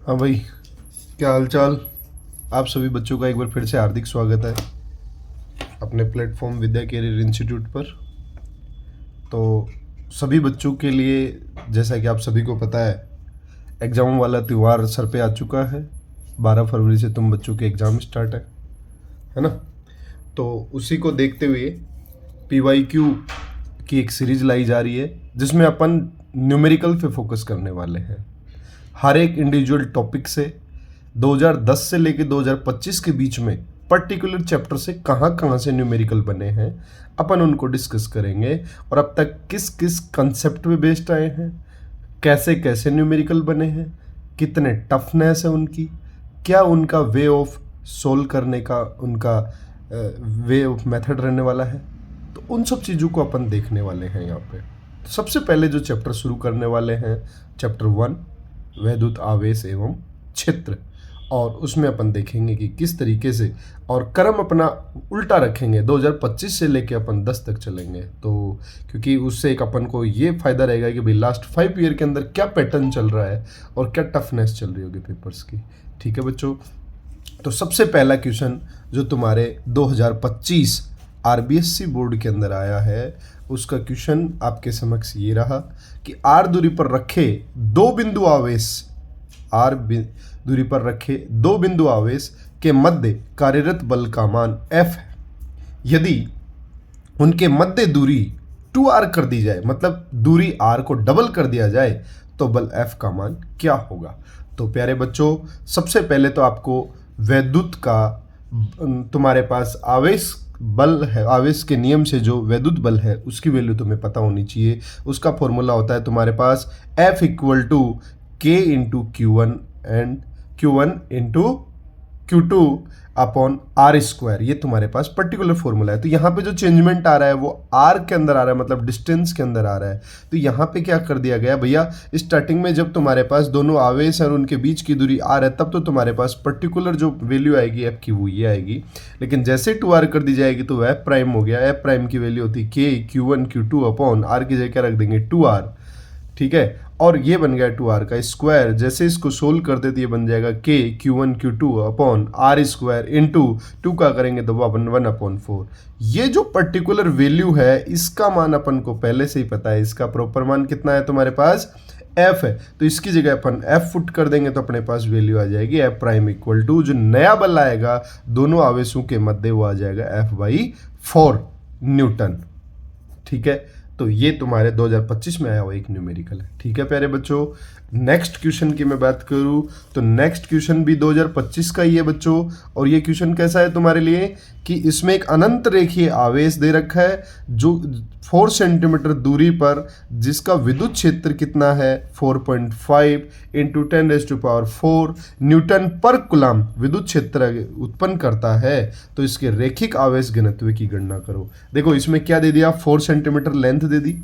हाँ भाई, क्या हाल चाल। आप सभी बच्चों का एक बार फिर से हार्दिक स्वागत है अपने प्लेटफॉर्म विद्या कैरियर इंस्टीट्यूट पर। तो सभी बच्चों के लिए, जैसा कि आप सभी को पता है, एग्ज़ाम वाला त्यौहार सर पे आ चुका है। 12 फरवरी से तुम बच्चों के एग्ज़ाम स्टार्ट है ना। तो उसी को देखते हुए PYQ की एक सीरीज लाई जा रही है जिसमें अपन न्यूमेरिकल पे फोकस करने वाले हैं। हर एक इंडिविजुअल टॉपिक से 2010 से लेकर 2025 के बीच में पर्टिकुलर चैप्टर से कहाँ कहाँ से न्यूमेरिकल बने हैं अपन उनको डिस्कस करेंगे, और अब तक किस किस कंसेप्ट पे बेस्ड आए हैं, कैसे कैसे न्यूमेरिकल बने हैं, कितने टफनेस है उनकी, क्या उनका वे ऑफ सोल्व करने का उनका वे ऑफ मेथड रहने वाला है। तो उन सब चीज़ों को अपन देखने वाले हैं यहाँ पे। तो सबसे पहले जो चैप्टर शुरू करने वाले हैं, चैप्टर 1, वैद्युत आवेश एवं क्षेत्र। और उसमें अपन देखेंगे कि किस तरीके से, और क्रम अपना उल्टा रखेंगे, 2025 से लेके अपन 10 तक चलेंगे। तो क्योंकि उससे एक अपन को ये फायदा रहेगा कि भाई लास्ट 5 ईयर के अंदर क्या पैटर्न चल रहा है और क्या टफनेस चल रही होगी पेपर्स की। ठीक है बच्चों। तो सबसे पहला क्वेश्चन जो तुम्हारे 2025 RBSC बोर्ड के अंदर आया है, उसका क्वेश्चन आपके समक्ष ये रहा कि R दूरी पर रखे दो बिंदु आवेश, दूरी पर रखे दो बिंदु आवेश के मध्य कार्यरत बल का मान F है। यदि उनके मध्य दूरी 2R कर दी जाए, मतलब दूरी R को डबल कर दिया जाए, तो बल F का मान क्या होगा। तो प्यारे बच्चों, सबसे पहले तो आपको वैद्युत का, तुम्हारे पास आवेश बल है, आवेश के नियम से जो वैद्युत बल है उसकी वैल्यू तुम्हें पता होनी चाहिए। उसका फॉर्मूला होता है तुम्हारे पास F = K × Q1 and Q1 × Q2 upon R²। ये तुम्हारे पास पर्टिकुलर फॉर्मूला है। तो यहाँ पे जो चेंजमेंट आ रहा है वो R के अंदर आ रहा है, मतलब डिस्टेंस के अंदर आ रहा है। तो यहाँ पे क्या कर दिया गया भैया, स्टार्टिंग में जब तुम्हारे पास दोनों आवेश और उनके बीच की दूरी R है, तब तो तुम्हारे पास पर्टिकुलर जो वैल्यू आएगी F की वो ये आएगी। लेकिन जैसे 2R कर दी जाएगी तो F प्राइम हो गया। F प्राइम की वैल्यू होती K Q1 Q2 upon R की जगह रख देंगे 2R। ठीक है, और ये बन गया 2R का स्क्वायर। जैसे इसको सोल्व करते तो ये बन जाएगा K Q1 Q2 upon R² into 2 का करेंगे तो 1/4। ये जो पर्टिकुलर वैल्यू है इसका मान अपन को पहले से ही पता है। इसका प्रॉपर मान कितना है तुम्हारे पास, F है। तो इसकी जगह अपन F फुट कर देंगे तो अपने पास वैल्यू आ जाएगी F प्राइम = जो नया बल आएगा दोनों आवेशों के मध्य वो आ जाएगा F/4 न्यूटन। ठीक है, तो ये तुम्हारे 2025 में आया हुआ एक न्यूमेरिकल है। ठीक है प्यारे बच्चों, नेक्स्ट क्वेश्चन की मैं बात करूं तो नेक्स्ट क्वेश्चन भी 2025 का ही है बच्चों। और ये क्वेश्चन कैसा है तुम्हारे लिए कि इसमें एक अनंत रेखीय आवेश दे रखा है जो 4 सेंटीमीटर दूरी पर, जिसका विद्युत क्षेत्र कितना है 4.5 × 10⁴ न्यूटन पर कूलम विद्युत क्षेत्र उत्पन्न करता है। तो इसके रैखिक आवेश घनत्व की गणना करो। देखो इसमें क्या दे दिया, 4 सेंटीमीटर लेंथ दे दी।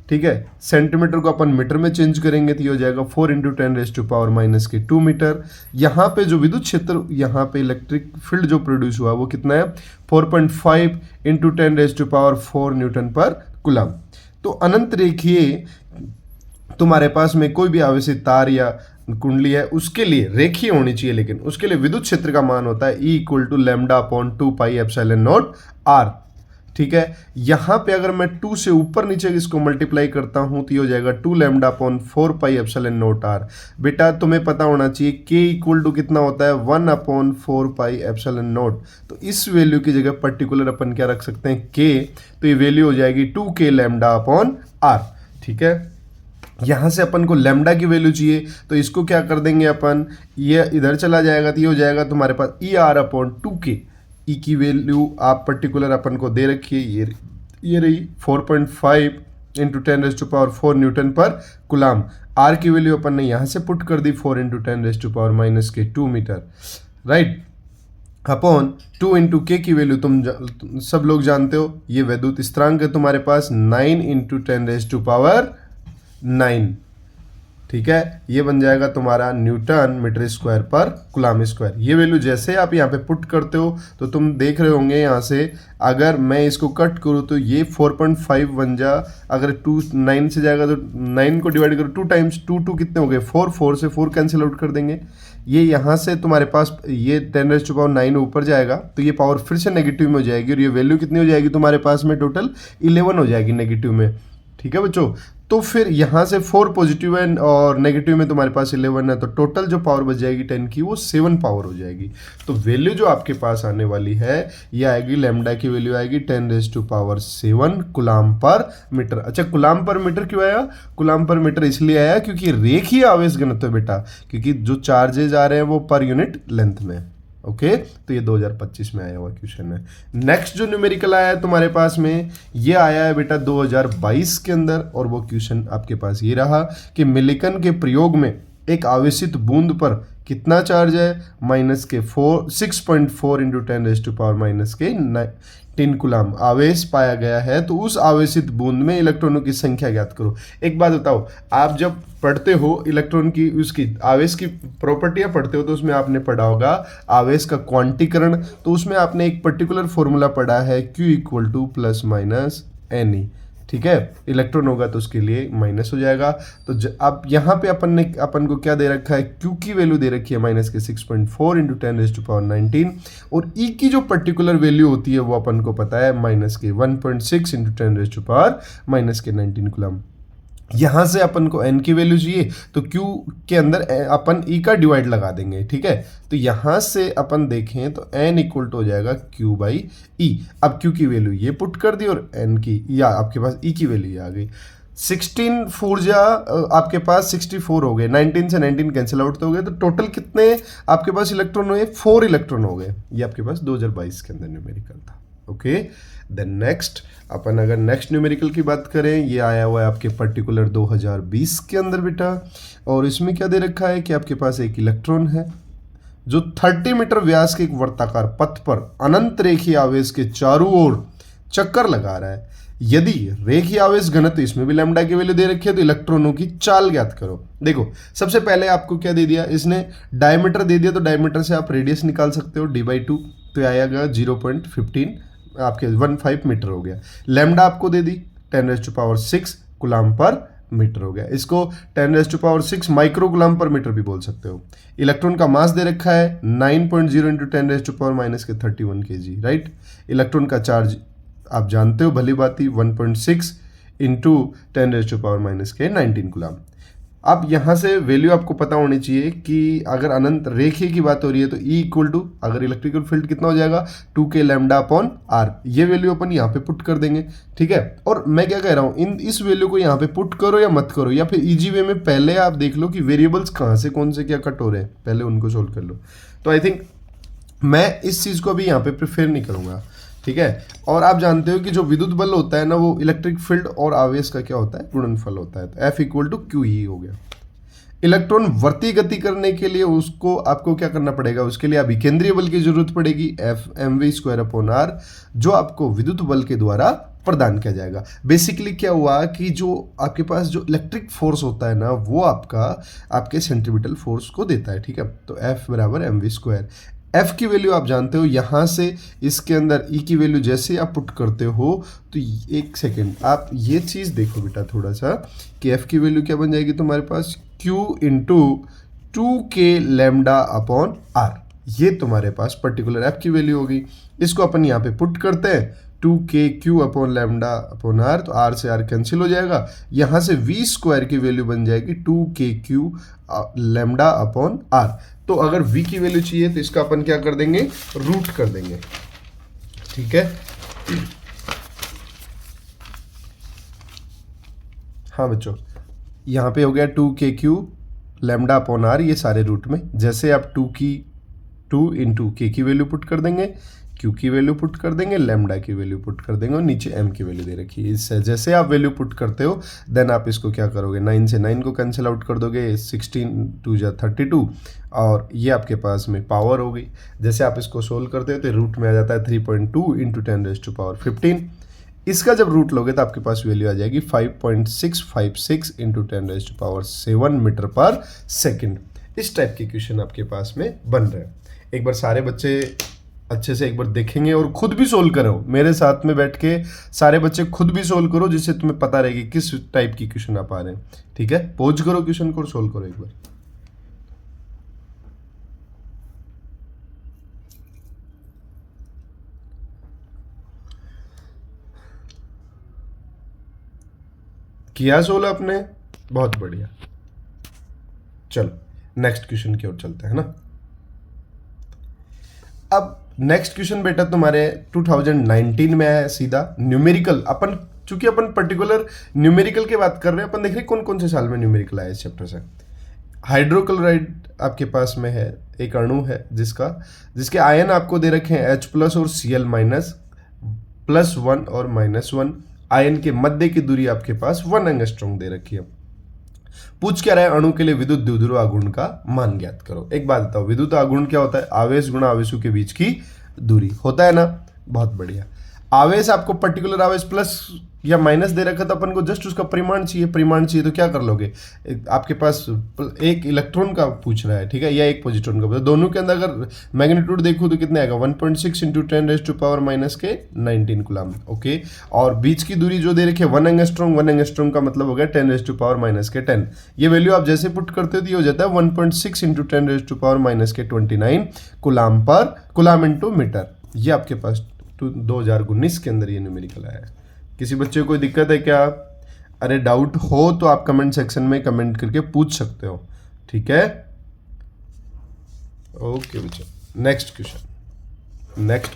ठीक है, सेंटीमीटर को अपन मीटर में चेंज करेंगे तो ये हो जाएगा 4 × 10⁻² मीटर। यहाँ पे जो विद्युत क्षेत्र, यहाँ पे इलेक्ट्रिक फील्ड जो प्रोड्यूस हुआ वो कितना है 4.5 × 10⁴ न्यूटन पर कूलम। तो अनंत रेखीय तुम्हारे पास में कोई भी आवेशित तार या कुंडली है उसके लिए रेखीय होनी चाहिए, लेकिन उसके लिए विद्युत क्षेत्र का मान होता है E = λ/2πε0R। ठीक है, यहाँ पे अगर मैं 2 से ऊपर नीचे इसको मल्टीप्लाई करता हूँ तो ये हो जाएगा 2λ/4πε0R। बेटा तुम्हें पता होना चाहिए K = कितना होता है 1/4πε0। तो इस वैल्यू की जगह पर्टिकुलर अपन क्या रख सकते हैं K, तो ये वैल्यू हो जाएगी 2K λ/R। ठीक है, यहाँ से अपन को लैम्डा की वैल्यू चाहिए तो इसको क्या कर देंगे अपन, ये इधर चला जाएगा तो ये हो जाएगा तुम्हारे पास ER/2K। ई की वैल्यू आप पर्टिकुलर अपन को दे रखी है, ये रही 4.5 × 10⁴ न्यूटन पर कूलम। आर की वैल्यू अपन ने यहाँ से पुट कर दी 4 × 10⁻² मीटर, राइट, अपॉन 2 × K की वैल्यू तुम सब लोग जानते हो, ये वैद्युत स्थिरांक है तुम्हारे पास 9 × 10⁹ ठीक है, ये बन जाएगा तुम्हारा न्यूटन मीटर स्क्वायर पर कूलम स्क्वायर। ये वैल्यू जैसे आप यहाँ पे पुट करते हो तो तुम देख रहे होंगे यहाँ से, अगर मैं इसको कट करूँ तो ये 4.5 बन जा, अगर 9 से जाएगा तो 9 को डिवाइड करो 2 टाइम्स 2 कितने हो गए 4 से 4 कैंसिल आउट कर देंगे। ये यहाँ से तुम्हारे पास ये 10⁹ ऊपर जाएगा तो ये पावर फिर से नेगेटिव में हो जाएगी, और ये वैल्यू कितनी हो जाएगी तुम्हारे पास में, टोटल 11 हो जाएगी नेगेटिव में। ठीक है बच्चों, तो फिर यहाँ से 4 पॉजिटिव है और नेगेटिव में तुम्हारे पास 11 है, तो टोटल जो पावर बच जाएगी 10 की वो 7 पावर हो जाएगी। तो वैल्यू जो आपके पास आने वाली है ये आएगी, लैम्डा की वैल्यू आएगी 10⁻7 कूलम पर मीटर। अच्छा, कूलम पर मीटर क्यों आया? कूलम पर मीटर इसलिए आया क्योंकि रेखीय आवेश घनत्व है बेटा, क्योंकि जो चार्जेज आ रहे हैं वो पर यूनिट लेंथ में। ओके, तो ये 2025 में आया हुआ क्वेश्चन है। नेक्स्ट जो न्यूमेरिकल आया है तुम्हारे पास में, ये आया है बेटा 2022 के अंदर, और वो क्वेश्चन आपके पास ये रहा कि मिलिकन के प्रयोग में एक आवेशित बूंद पर कितना चार्ज है, -6.4 इंटू 10⁻⁻⁻10 कूलम आवेश पाया गया है। तो उस आवेशित बूंद में इलेक्ट्रॉनों की संख्या ज्ञात करो। एक बात बताओ, आप जब पढ़ते हो इलेक्ट्रॉन की उसकी आवेश की प्रॉपर्टियां पढ़ते हो तो उसमें आपने पढ़ा होगा आवेश का क्वांटीकरण, तो उसमें आपने एक पर्टिकुलर फॉर्मूला पढ़ा है Q + Ne। ठीक है, इलेक्ट्रॉन होगा तो उसके लिए माइनस हो जाएगा। तो अब यहाँ पे अपन को क्या दे रखा है, Q की वैल्यू दे रखी है -6.4 इंटू 10⁻⁹19, और E की जो पर्टिकुलर वैल्यू होती है वो अपन को पता है -1.6 इंटू 10⁻⁻19 कूलम। यहाँ से अपन को n की वैल्यू चाहिए तो Q के अंदर अपन E का डिवाइड लगा देंगे। ठीक है, तो यहाँ से अपन देखें तो n = हो जाएगा Q/E। अब Q की वैल्यू ये पुट कर दी और n की, या आपके पास E की वैल्यू आ गई। 16 4 आपके पास 64 हो गए, 19 से 19 कैंसिल आउट तो हो गए, तो टोटल कितने आपके पास इलेक्ट्रॉन हुए? 4 इलेक्ट्रॉन हो गए। ये आपके पास 2022 के अंदर न्यूमेरिकल था। ओके, देन नेक्स्ट अपन अगर नेक्स्ट न्यूमेरिकल की बात करें, ये आया हुआ है आपके पर्टिकुलर 2020 के अंदर बेटा, और इसमें क्या दे रखा है कि आपके पास एक इलेक्ट्रॉन है जो 30 मीटर व्यास के एक वर्ताकार पथ पर अनंत रेखीय आवेश के चारों ओर चक्कर लगा रहा है। यदि रेखीय आवेश घनत्व, इसमें भी लैम्डा की वैल्यू दे रखी है, तो इलेक्ट्रॉनों की चाल ज्ञात करो। देखो, सबसे पहले आपको क्या दे दिया इसने, डायमीटर दे दिया, तो डायमीटर से आप रेडियस निकाल सकते हो d/2, तो आएगा 0.15 आपके 15 मीटर हो गया। लैम्डा आपको दे दी 10⁻6 कूलम पर मीटर हो गया। इसको 10⁻6 माइक्रो कूलम पर मीटर भी बोल सकते हो। इलेक्ट्रॉन का मास दे रखा है 9.0 इंटू 10⁻⁻31 kg, राइट। इलेक्ट्रॉन का चार्ज आप जानते हो भली बात ही 1.6 इंटू 10⁻⁻19 कूलम। अब यहाँ से वैल्यू आपको पता होनी चाहिए कि अगर अनंत रेखीय की बात हो रही है तो E = अगर इलेक्ट्रिकल फील्ड कितना हो जाएगा 2K λ/r। ये वैल्यू अपन यहाँ पे पुट कर देंगे। ठीक है, और मैं क्या कह रहा हूँ, इस वैल्यू को यहाँ पे पुट करो या मत करो, या फिर इजी वे में पहले आप देख लो कि वेरिएबल्स कहाँ से कौन से क्या कट हो रहे हैं, पहले उनको सोल्व कर लो। तो आई थिंक मैं इस चीज़ को अभी यहाँ पे प्रेफर नहीं करूँगा। ठीक है, और आप जानते हो कि जो विद्युत बल होता है ना, वो इलेक्ट्रिक फील्ड और आवेश का क्या होता है, गुणनफल होता है। तो F = QE हो गया। इलेक्ट्रॉन वर्ती गति करने के लिए उसको आपको क्या करना पड़ेगा, उसके लिए अभिकेंद्रीय बल की जरूरत पड़ेगी F mv²/r, जो आपको विद्युत बल के द्वारा प्रदान किया जाएगा। बेसिकली क्या हुआ कि जो आपके पास जो इलेक्ट्रिक फोर्स होता है ना, वो आपके सेंट्रीपिटल फोर्स को देता है। ठीक है, तो F = mv²। F की वैल्यू आप जानते हो, यहाँ से इसके अंदर E की वैल्यू जैसे आप पुट करते हो तो एक सेकेंड आप ये चीज़ देखो बेटा थोड़ा सा कि F की वैल्यू क्या बन जाएगी तुम्हारे पास, Q × 2K λ/r। ये तुम्हारे पास पर्टिकुलर F की वैल्यू होगी। इसको अपन यहाँ पे पुट करते हैं 2KQ/λ/r, तो R से R कैंसिल हो जाएगा। यहाँ से V² की वैल्यू बन जाएगी 2KQ λ/r। तो अगर V की वैल्यू चाहिए तो इसका अपन क्या कर देंगे, रूट कर देंगे। ठीक है, हाँ बच्चों, यहाँ पे हो गया 2KQ λ/r, ये सारे रूट में। जैसे आप 2 × K की वैल्यू पुट कर देंगे, Q की वैल्यू पुट कर देंगे, लैम्डा की वैल्यू पुट कर देंगे, और नीचे M की वैल्यू दे रखी है। इससे जैसे आप वैल्यू पुट करते हो देन आप इसको क्या करोगे, 9 से 9 को कैंसिल आउट कर दोगे, 16 2 32, और ये आपके पास में पावर हो गई। जैसे आप इसको सोल्व करते हो तो रूट में आ जाता है 3.2 इंटू 10⁻15। इसका जब रूट लोगे तो आपके पास वैल्यू आ जाएगी 5.656 इंटू 10⁻7 मीटर पर सेकेंड। इस टाइप के क्वेश्चन आपके पास में बन रहे हैं। एक बार सारे बच्चे अच्छे से एक बार देखेंगे और खुद भी सोल्व करो, मेरे साथ में बैठ के सारे बच्चे खुद भी सोल्व करो, जिससे तुम्हें पता रहेगी किस टाइप की क्वेश्चन आप आ रहे हैं। ठीक है, पॉज करो क्वेश्चन को और सोल्व करो एक बार। किया सोल्व आपने, बहुत बढ़िया। चलो नेक्स्ट क्वेश्चन की ओर चलते हैं ना। अब नेक्स्ट क्वेश्चन बेटा तुम्हारे 2019 में है, सीधा न्यूमेरिकल। चूंकि अपन पर्टिकुलर न्यूमेरिकल की बात कर रहे हैं, अपन देख रहे हैं कौन कौन से साल में न्यूमेरिकल आया इस चैप्टर से। हाइड्रोक्लोराइड आपके पास में है, एक अणु है जिसके आयन आपको दे रखे हैं H+ और Cl-, +1 और -1। आयन के मध्य की दूरी आपके पास 1 एंगस्ट्रॉम दे रखी है। पूछ क्या रहा है, अणु के लिए विद्युत द्विध्रुव आघूर्ण का मान ज्ञात करो। एक बात बताओ, विद्युत आघूर्ण क्या होता है? आवेश गुणा आवेशों के बीच की दूरी होता है ना। बहुत बढ़िया। आवेश आपको पर्टिकुलर आवेश प्लस या माइनस दे रखा, तो अपन को जस्ट उसका परिमाण चाहिए तो क्या कर लोगे, आपके पास एक इलेक्ट्रॉन का पूछ रहा है, ठीक है, या एक पॉजिट्रॉन का। दोनों के अंदर अगर मैग्नीट्यूड देखूं तो कितने आएगा, 1.6 इंटू 10⁻⁻⁻के कूलम। ओके, और बीच की दूरी जो दे रखी है 1 एंगस्ट्रॉम का मतलब हो गया 10⁻⁻10। ये वैल्यू आप जैसे पुट करते हो तो ये हो जाता है 1.6 इंटू 10⁻⁻29 कूलम इंटू मीटर। ये आपके पास 2019 के अंदर ये न्यूमेरिकल आया है। किसी बच्चे को कोई दिक्कत है क्या? अरे डाउट हो तो आप कमेंट सेक्शन में कमेंट करके पूछ सकते हो, ठीक है। ओके बच्चों, नेक्स्ट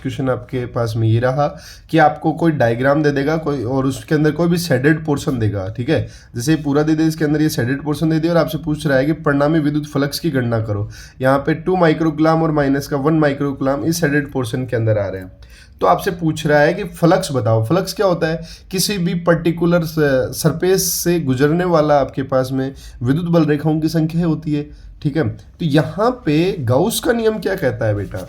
क्वेश्चन आपके पास में ये रहा कि आपको कोई डायग्राम दे देगा कोई, और उसके अंदर कोई भी शेडेड पोर्शन देगा, ठीक है। जैसे पूरा दे दे, इसके अंदर ये शेडेड पोर्शन दे दिया और आपसे पूछ रहा है कि परिणामी विद्युत फ्लक्स की गणना करो। यहाँ पे 2 माइक्रोकूलम और माइनस का 1 माइक्रोकूलम इस शेडेड पोर्शन के अंदर आ रहे हैं। तो आपसे पूछ रहा है कि फ्लक्स बताओ। फ्लक्स क्या होता है? किसी भी पर्टिकुलर सरफेस से गुजरने वाला आपके पास में विद्युत बल रेखाओं की संख्या होती है, ठीक है। तो यहाँ पे गाउस का नियम क्या कहता है बेटा?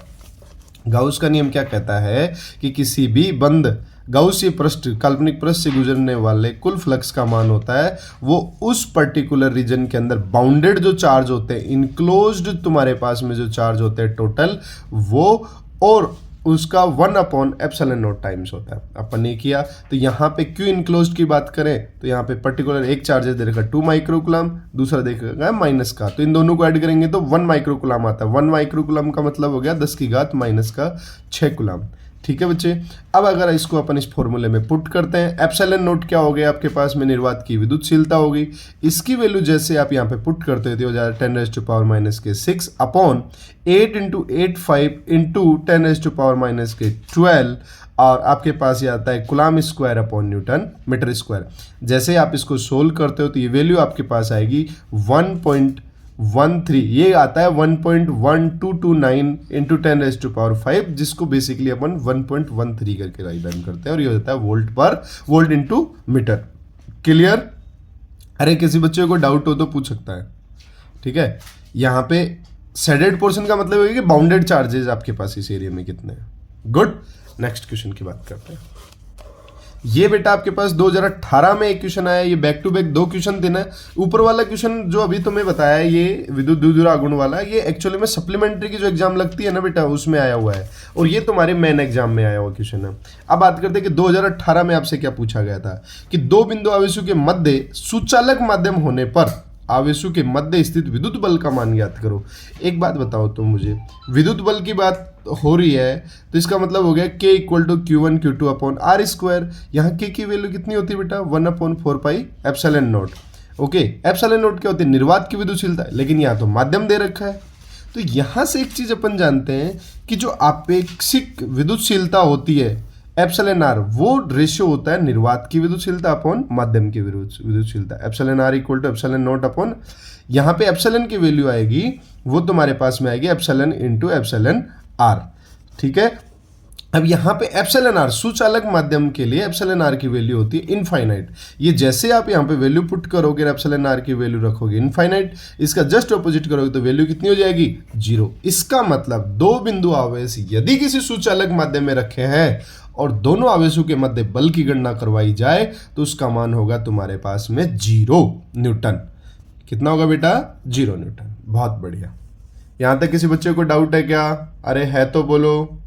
गाउस का नियम क्या कहता है कि किसी भी बंद गाउसीय पृष्ठ, काल्पनिक पृष्ठ से गुजरने वाले कुल फ्लक्स का मान होता है वो उस पर्टिकुलर रीजन के अंदर बाउंडेड जो चार्ज होते हैं, इनक्लोज्ड तुम्हारे पास में जो चार्ज होते हैं टोटल, वो और उसका 1/ε0 टाइम्स होता है। अपन ने किया तो यहाँ पे क्यों इनक्लोज्ड की बात करें तो यहाँ पे पर्टिकुलर एक चार्जेस दे रखा 2 माइक्रोकूलम, दूसरा देखा माइनस का, तो इन दोनों को ऐड करेंगे तो 1 माइक्रोकूलम आता है। 1 माइक्रोकूलम का मतलब हो गया 10⁻⁻6 कूलम, ठीक है बच्चे। अब अगर इसको अपन इस फॉर्मूले में पुट करते हैं, ε0 क्या हो गया आपके पास में, निर्वात की विद्युतशीलता होगी। इसकी वैल्यू जैसे आप यहाँ पे पुट करते हो जाए 10⁻⁻6 अपॉन 8 इंटू 85 इंटू 10⁻⁻12 और आपके पास ये आता है coulomb square upon newton metre square. जैसे आप इसको सोल्व करते हो तो ये वैल्यू आपके पास आएगी 1.13, ये आता है 1.1229 इंटू 10⁻5, जिसको बेसिकली अपन 1.13 करके राइट डाउन करते हैं और ये हो जाता है वोल्ट इंटू मीटर। क्लियर? अरे किसी बच्चे को डाउट हो तो पूछ सकता है, ठीक है। यहाँ पे शेडेड पोर्शन का मतलब है कि बाउंडेड चार्जेस आपके पास इस एरिया में कितने हैं। गुड, नेक्स्ट क्वेश्चन की बात करते हैं। ये बेटा आपके पास 2018 में एक क्वेश्चन आया, ये बैक टू बैक 2 क्वेश्चन देना है। ऊपर वाला क्वेश्चन जो अभी तुम्हें बताया ये विद्युत द्विध्रुव आघूर्ण वाला, ये एक्चुअली में सप्लीमेंट्री की जो एग्जाम लगती है ना बेटा उसमें आया हुआ है, और ये तुम्हारे मेन एग्जाम में आया हुआ क्वेश्चन है। अब बात करते हैं कि 2018 में आपसे क्या पूछा गया था कि 2 बिंदु आवेशों के मध्य सुचालक माध्यम होने पर आवेशों के मध्य स्थित विद्युत बल का मान ज्ञात करो। एक बात बताओ तुम मुझे, विद्युत बल की बात हो रही है तो इसका मतलब हो गया K = Q1 Q2 upon R²। यहाँ K की वैल्यू कितनी होती है बेटा? 1/4πε0। ओके, ε0 क्या होती है? निर्वात की विद्युतशीलता, लेकिन यहाँ तो माध्यम दे रखा है। तो यहाँ से एक चीज अपन जानते हैं कि जो आपेक्षिक विद्युतशीलता होती है εr, वो रेशियो होता है निर्वात की विद्युतशीलता अपॉन माध्यम की विद्युतशीलता। εr = ε0 अपॉन, यहाँ पे एप्सिलॉन की वैल्यू आएगी वो तुम्हारे पास में आएगी एप्सिलॉन इंटू εr, ठीक है। अब यहाँ पे εr सुचालक माध्यम के लिए εr की वैल्यू होती है इनफाइनाइट। ये जैसे आप यहाँ पे वैल्यू पुट करोगे εr की वैल्यू रखोगे इनफाइनाइट, इसका जस्ट ऑपोजिट करोगे तो वैल्यू कितनी हो जाएगी? 0। इसका मतलब 2 बिंदु आवेश यदि किसी सुचालक माध्यम में रखे हैं और दोनों आवेशों के मध्य बल की गणना करवाई जाए तो उसका मान होगा तुम्हारे पास में 0 न्यूटन। कितना होगा बेटा? 0 न्यूटन। बहुत बढ़िया। यहां तक किसी बच्चे को डाउट है क्या? अरे है तो बोलो।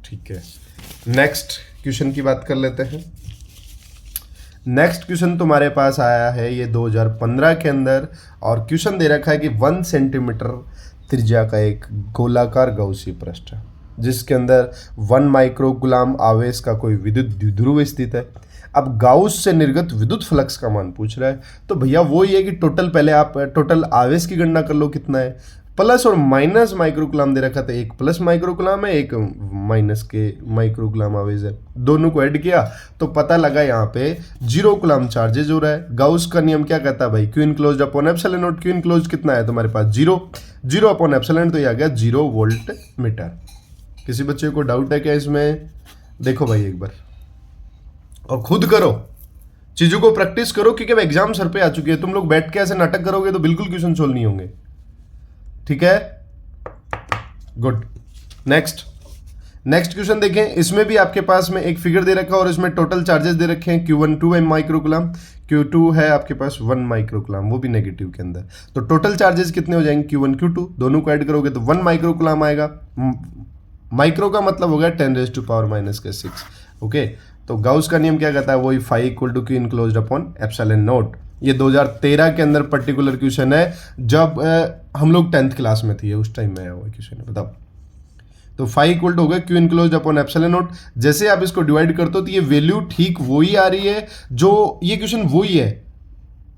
ठीक है, नेक्स्ट क्वेश्चन की बात कर लेते हैं। नेक्स्ट क्वेश्चन तुम्हारे पास आया है ये 2015 के अंदर, और क्वेश्चन दे रखा है कि 1 सेंटीमीटर त्रिज्या का एक गोलाकार गौसी पृष्ठ है जिसके अंदर 1 माइक्रोकूलाम आवेश का कोई विद्युत द्विध्रुव स्थित है। अब गाउस से निर्गत विद्युत फ्लक्स का मान पूछ रहा है, तो भैया वो ये कि टोटल, पहले आप टोटल आवेश की गणना कर लो कितना है। प्लस और माइनस माइक्रोकूलाम दे रखा था, एक प्लस माइक्रोकूलाम है, एक माइनस के माइक्रोकूलाम आवेश है, दोनों को ऐड किया तो पता लगा यहाँ पे 0 कूलाम चार्जेज हो रहा है। गाउस का नियम क्या कहता है भाई? Q enclosed upon epsilon not. Q enclosed कितना है तुम्हारे पास? 0 अपॉन एप्सिलॉन, तो ये आ गया 0 वोल्ट मीटर। किसी बच्चे को डाउट है क्या इसमें? देखो भाई एक बार और खुद करो, चीजों को प्रैक्टिस करो, क्योंकि अब एग्जाम सर पे आ चुकी है। तुम लोग बैठ के ऐसे नाटक करोगे तो बिल्कुल क्वेश्चन सोल्व नहीं होंगे। ठीक है, गुड। नेक्स्ट क्वेश्चन देखें। इसमें भी आपके पास में एक फिगर दे रखा है और इसमें टोटल चार्जेस दे रखे हैं। Q1 2 माइक्रोकूलाम, Q2 है आपके पास 1 माइक्रोकूलाम, वो भी नेगेटिव के अंदर। तो टोटल चार्जेस कितने हो जाएंगे? Q1 Q2 दोनों को ऐड करोगे तो 1 माइक्रोकूलाम आएगा। माइक्रो का मतलब हो गया 10⁻⁻⁶। ओके, तो गाउस का नियम क्या कहता है? वही phi equal to q enclosed upon epsilon naught. ये 2013 के अंदर पर्टिकुलर क्वेश्चन है, जब हम लोग 10th क्लास में थे, उस टाइम में आया हुआ क्वेश्चन है, बताओ। तो फाई इक्वल टू हो गया Q enclosed upon epsilon not. जैसे आप इसको डिवाइड करते हो तो ये वैल्यू ठीक वही आ रही है, जो ये क्वेश्चन वही है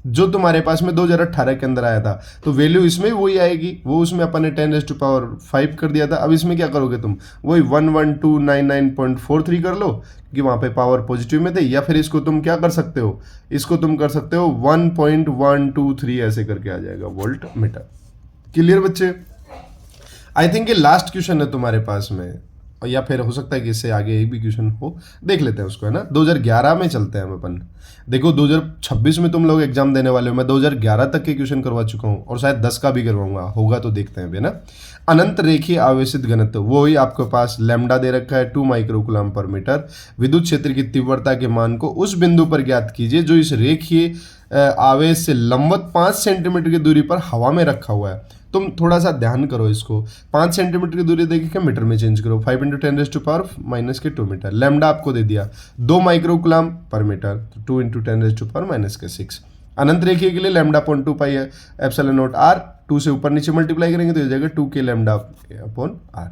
जो तुम्हारे पास में 2018 के अंदर आया था। तो वैल्यू इसमें भी वही आएगी, वो उसमें अपन ने 10⁻5 कर दिया था। अब इसमें क्या करोगे तुम? वही 11299.43 कर लो, क्योंकि वहां पे पावर पॉजिटिव में थे। या फिर इसको तुम क्या कर सकते हो? इसको तुम कर सकते हो 1.123 ऐसे करके आ जाएगा वोल्ट मीटर। क्लियर बच्चे? आई थिंक ये लास्ट क्वेश्चन है तुम्हारे पास में, और या फिर हो सकता है कि इससे आगे एक भी क्वेश्चन हो, देख लेते हैं उसको, है ना। 2011 में चलते हैं हम अपन। देखो 2026 में तुम लोग एग्जाम देने वाले हो, मैं 2011 तक के क्वेश्चन करवा चुका हूँ और शायद 10 का भी करवाऊंगा, होगा तो देखते हैं, है ना। अनंत रेखीय आवेशित घनत्व, वो ही आपके पास लैम्डा दे रखा है 2 माइक्रोकूलाम पर मीटर। विद्युत क्षेत्र की तीव्रता के मान को उस बिंदु पर ज्ञात कीजिए जो इस रेखीय आवेश से लंबवत 5 सेंटीमीटर की दूरी पर हवा में रखा हुआ है। तुम थोड़ा सा ध्यान करो इसको, 5 सेंटीमीटर की दूरी देके क्या मीटर में चेंज करो, 5 × 10⁻⁻2 मीटर। लैम्डा आपको दे दिया 2 माइक्रोकूलाम पर मीटर, तो 2 × 10⁻⁻6। अनंत रेखीय के लिए lambda 0.2 pi epsilon not r, 2 से ऊपर नीचे मल्टीप्लाई करेंगे तो हो जाएगा 2k लैम्डा अपॉन r।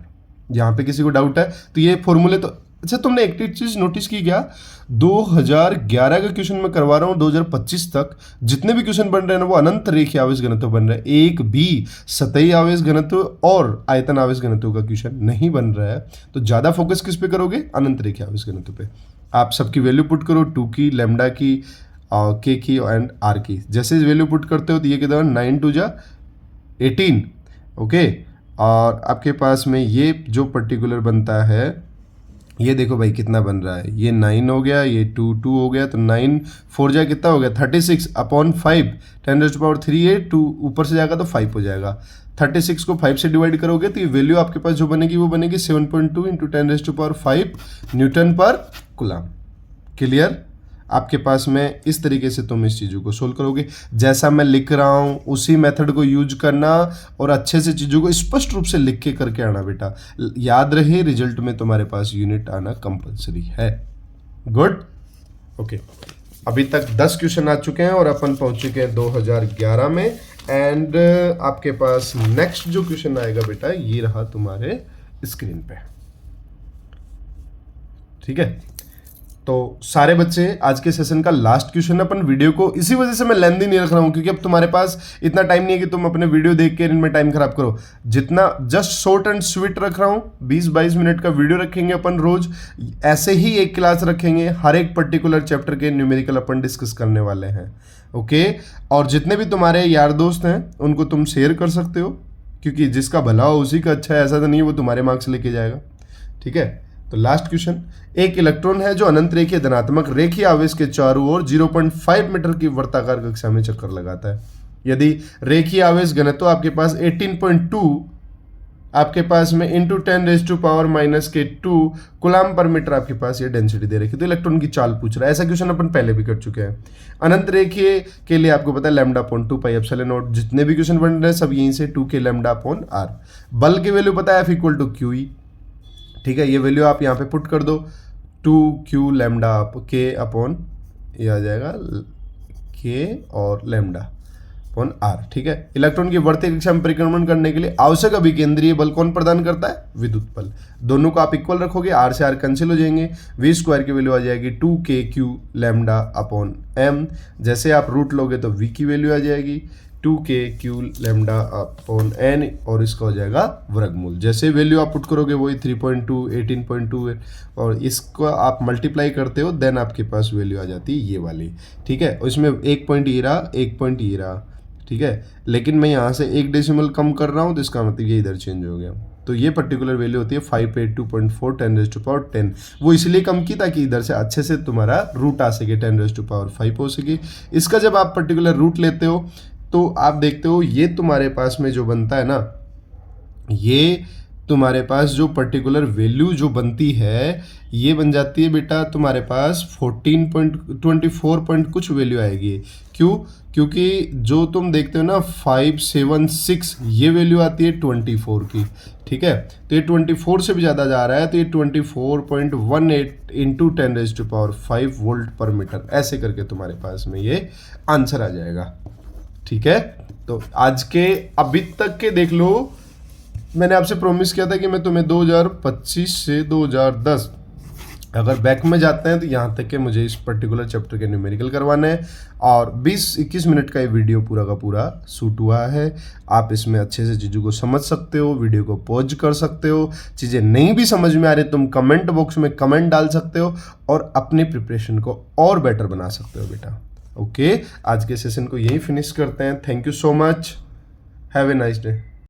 यहाँ पे किसी को डाउट है तो ये फॉर्मूले तो अच्छा, तुमने एक चीज नोटिस की क्या? 2011 का क्वेश्चन मैं करवा रहा हूँ 2025 तक, जितने भी क्वेश्चन बन रहे हैं ना वो अनंत रेखीय आवेश घनत्व बन रहे हैं। एक भी सतही आवेश घनत्व और आयतन आवेश घनत्व का क्वेश्चन नहीं बन रहा है। तो ज्यादा फोकस किस पे करोगे? अनंत रेखीय आवेश घनत्व पे। आप सबकी वैल्यू पुट करो, 2 की, लैम्डा की, के की एंड आर की। जैसे वैल्यू पुट करते हो तो ये कितना? 9 × 2 = 18। ओके, और आपके पास में ये जो पर्टिकुलर बनता है, ये देखो भाई कितना बन रहा है, ये 9 हो गया, ये 2 हो गया, तो 9 4 जा कितना हो गया? 36 अपॉन 5, 10⁻³ है, 2 ऊपर से जाएगा तो 5 हो जाएगा। 36 को 5 से डिवाइड करोगे तो ये वैल्यू आपके पास जो बनेगी वो बनेगी 7.2 × 10⁻5 न्यूटन पर कूलाम। क्लियर? आपके पास में इस तरीके से तुम इस चीज़ों को सोल्व करोगे। जैसा मैं लिख रहा हूँ उसी मेथड को यूज करना और अच्छे से चीज़ों को स्पष्ट रूप से लिख के करके आना बेटा। याद रहे रिजल्ट में तुम्हारे पास यूनिट आना कंपलसरी है। Good, okay. अभी तक 10 क्वेश्चन आ चुके हैं और अपन पहुंच चुके हैं 2011 में। एंड आपके पास नेक्स्ट जो क्वेश्चन आएगा बेटा ये रहा तुम्हारे स्क्रीन पे। ठीक है, तो सारे बच्चे आज के सेशन का लास्ट क्वेश्चन अपन वीडियो को इसी वजह से मैं लेंथी नहीं रख रहा हूं, क्योंकि अब तुम्हारे पास इतना टाइम नहीं है कि तुम अपने वीडियो देख के इनमें टाइम खराब करो। जितना जस्ट शॉर्ट एंड स्वीट रख रहा हूं, 20-22 मिनट का वीडियो रखेंगे अपन रोज। ऐसे ही एक क्लास रखेंगे, हर एक पर्टिकुलर चैप्टर के न्यूमेरिकल अपन डिस्कस करने वाले हैं। ओके, और जितने भी तुम्हारे यार दोस्त हैं उनको तुम शेयर कर सकते हो, क्योंकि जिसका भला हो उसी का अच्छा है, ऐसा तो नहीं वो तुम्हारे मार्क्स लेके जाएगा। ठीक है, तो लास्ट क्वेश्चन, एक इलेक्ट्रॉन है जो अनंत रेखीय धनात्मक रेखीय आवेश के चारों ओर 0.5 मीटर की वर्ताकार कक्षा में चक्कर लगाता है। यदि रेखीय आवेश घनत्व आपके पास 18.2 आपके पास में इंटू 10⁻⁻⁻² कूलाम पर मीटर आपके पास ये डेंसिटी दे रखी है। तो इलेक्ट्रॉन की चाल पूछ रहा है। ऐसा क्वेश्चन अपन पहले भी कर चुके हैं। अनंत रेखीय के लिए आपको पता है λ/2πε0। जितने भी क्वेश्चन बन रहे हैं सब यहीं से 2k λ/r। बल की वैल्यू पता है F = QE। ठीक है, ये वैल्यू आप यहाँ पे पुट कर दो 2q λ/k ये आ जाएगा k और λ/r। ठीक है, इलेक्ट्रॉन की बढ़ती कक्षा में परिक्रमण करने के लिए आवश्यक अभिकेंद्रीय बल कौन प्रदान करता है? विद्युत बल। दोनों को आप इक्वल रखोगे, r से r कैंसिल हो जाएंगे, v² की वैल्यू आ जाएगी 2kq λ/m। जैसे आप रूट लोगे तो v की वैल्यू आ जाएगी 2kq λ/n और इसका हो जाएगा वर्गमूल। जैसे वैल्यू आप पुट करोगे वही 3.2 18.2 और इसको आप मल्टीप्लाई करते हो देन आपके पास वैल्यू आ जाती है ये वाली। ठीक है, और इसमें 1 पॉइंट ये रहा, 1 पॉइंट ये रहा। ठीक है, लेकिन मैं यहाँ से 1 डेसिमल कम कर रहा हूँ तो इसका मतलब ये इधर चेंज हो गया। तो ये पर्टिकुलर वैल्यू होती है 582.4 10⁻10। वो इसलिए कम की ताकि इधर से अच्छे से तुम्हारा रूट आ सके 10⁻5 हो सके। इसका जब आप पर्टिकुलर रूट लेते हो तो आप देखते हो ये तुम्हारे पास में जो बनता है ना, ये तुम्हारे पास जो पर्टिकुलर वैल्यू जो बनती है ये बन जाती है बेटा तुम्हारे पास 14.24 कुछ वैल्यू आएगी। क्यों? क्योंकि जो तुम देखते हो ना 576 ये वैल्यू आती है 24 की। ठीक है, तो ये 24 से भी ज़्यादा जा रहा है तो ये 24.18 इंटू 10⁻5 वोल्ट पर मीटर ऐसे करके तुम्हारे पास में ये आंसर आ जाएगा। ठीक है, तो आज के अभी तक के देख लो, मैंने आपसे प्रॉमिस किया था कि मैं तुम्हें 2025 से 2010 अगर बैक में जाते हैं तो यहाँ तक के मुझे इस पर्टिकुलर चैप्टर के न्यूमेरिकल करवाना है और 20-21 मिनट का ये वीडियो पूरा का पूरा शूट हुआ है। आप इसमें अच्छे से चीज़ों को समझ सकते हो, वीडियो को पॉज कर सकते हो। चीज़ें नहीं भी समझ में आ रही तुम कमेंट बॉक्स में कमेंट डाल सकते हो और अपनी प्रिपरेशन को और बेटर बना सकते हो बेटा। ओके, आज के सेशन को यही फिनिश करते हैं। Thank you so much, have a nice day.